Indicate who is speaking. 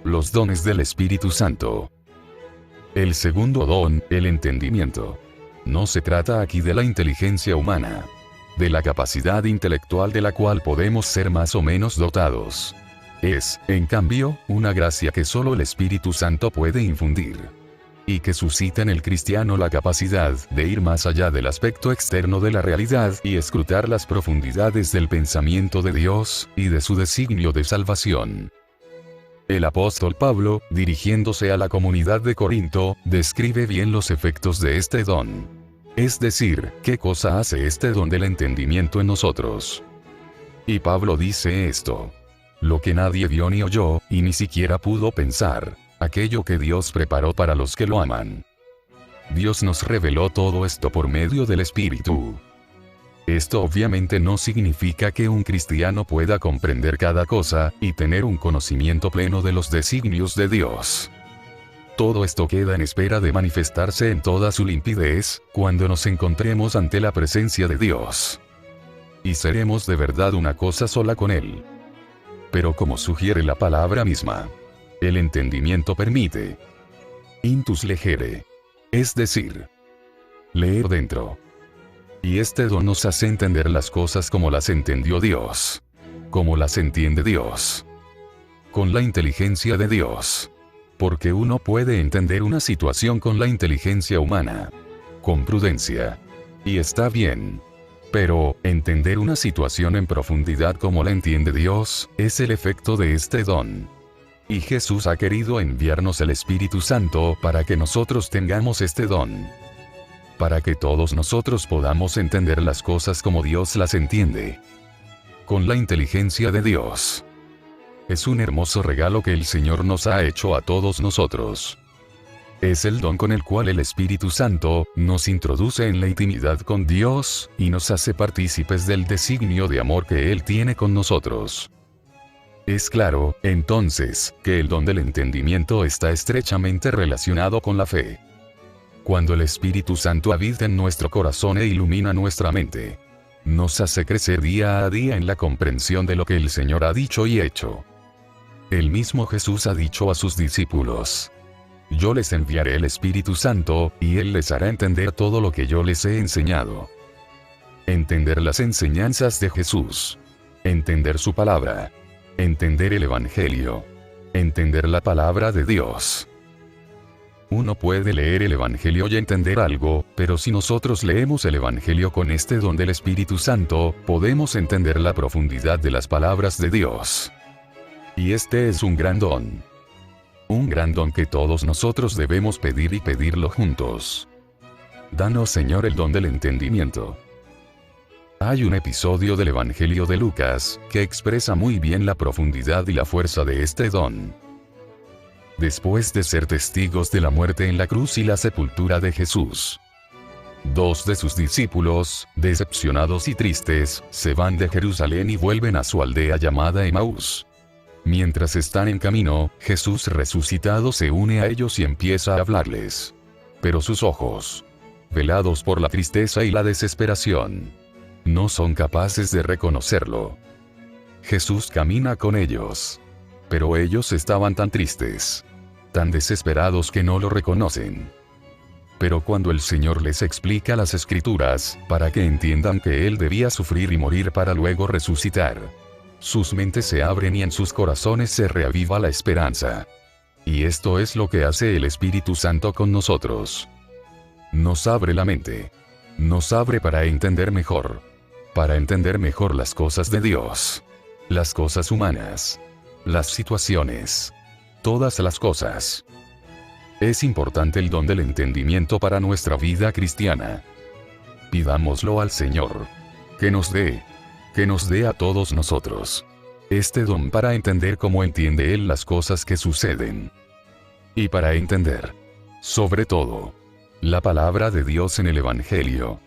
Speaker 1: los dones del Espíritu Santo. El segundo don, el entendimiento. No se trata aquí de la inteligencia humana, de la capacidad intelectual de la cual podemos ser más o menos dotados. Es, en cambio, una gracia que solo el Espíritu Santo puede infundir, y que suscita en el cristiano la capacidad de ir más allá del aspecto externo de la realidad y escrutar las profundidades del pensamiento de Dios y de su designio de salvación. El apóstol Pablo, dirigiéndose a la comunidad de Corinto, describe bien los efectos de este don. Es decir, qué cosa hace este don del entendimiento en nosotros. Y Pablo dice esto: lo que nadie vio ni oyó, y ni siquiera pudo pensar, aquello que Dios preparó para los que lo aman. Dios nos reveló todo esto por medio del Espíritu. Esto obviamente no significa que un cristiano pueda comprender cada cosa y tener un conocimiento pleno de los designios de Dios. Todo esto queda en espera de manifestarse en toda su limpidez, cuando nos encontremos ante la presencia de Dios. Y seremos de verdad una cosa sola con Él. Pero como sugiere la palabra misma, el entendimiento permite intus legere, es decir, leer dentro. Y este don nos hace entender las cosas como las entendió Dios, como las entiende Dios, con la inteligencia de Dios. Porque uno puede entender una situación con la inteligencia humana, con prudencia, y está bien. Pero, entender una situación en profundidad como la entiende Dios, es el efecto de este don. Y Jesús ha querido enviarnos el Espíritu Santo para que nosotros tengamos este don. Para que todos nosotros podamos entender las cosas como Dios las entiende, con la inteligencia de Dios. Es un hermoso regalo que el Señor nos ha hecho a todos nosotros. Es el don con el cual el Espíritu Santo nos introduce en la intimidad con Dios y nos hace partícipes del designio de amor que Él tiene con nosotros. Es claro, entonces, que el don del entendimiento está estrechamente relacionado con la fe. Cuando el Espíritu Santo habita en nuestro corazón e ilumina nuestra mente, nos hace crecer día a día en la comprensión de lo que el Señor ha dicho y hecho. El mismo Jesús ha dicho a sus discípulos: yo les enviaré el Espíritu Santo, y Él les hará entender todo lo que yo les he enseñado. Entender las enseñanzas de Jesús. Entender su palabra. Entender el Evangelio. Entender la palabra de Dios. Uno puede leer el Evangelio y entender algo, pero si nosotros leemos el Evangelio con este don del Espíritu Santo, podemos entender la profundidad de las palabras de Dios. Y este es un gran don. Un gran don que todos nosotros debemos pedir y pedirlo juntos. Danos, Señor, el don del entendimiento. Hay un episodio del Evangelio de Lucas que expresa muy bien la profundidad y la fuerza de este don. Después de ser testigos de la muerte en la cruz y la sepultura de Jesús, dos de sus discípulos, decepcionados y tristes, se van de Jerusalén y vuelven a su aldea llamada Emaús. Mientras están en camino, Jesús resucitado se une a ellos y empieza a hablarles. Pero sus ojos, velados por la tristeza y la desesperación, no son capaces de reconocerlo. Jesús camina con ellos, pero ellos estaban tan tristes, tan desesperados que no lo reconocen. Pero cuando el Señor les explica las Escrituras, para que entiendan que Él debía sufrir y morir para luego resucitar, sus mentes se abren y en sus corazones se reaviva la esperanza. Y esto es lo que hace el Espíritu Santo con nosotros. Nos abre la mente. Nos abre para entender mejor las cosas de Dios, las cosas humanas, las situaciones, todas las cosas. Es importante el don del entendimiento para nuestra vida cristiana. Pidámoslo al Señor, que nos dé a todos nosotros este don para entender cómo entiende Él las cosas que suceden. Y para entender, sobre todo, la palabra de Dios en el Evangelio.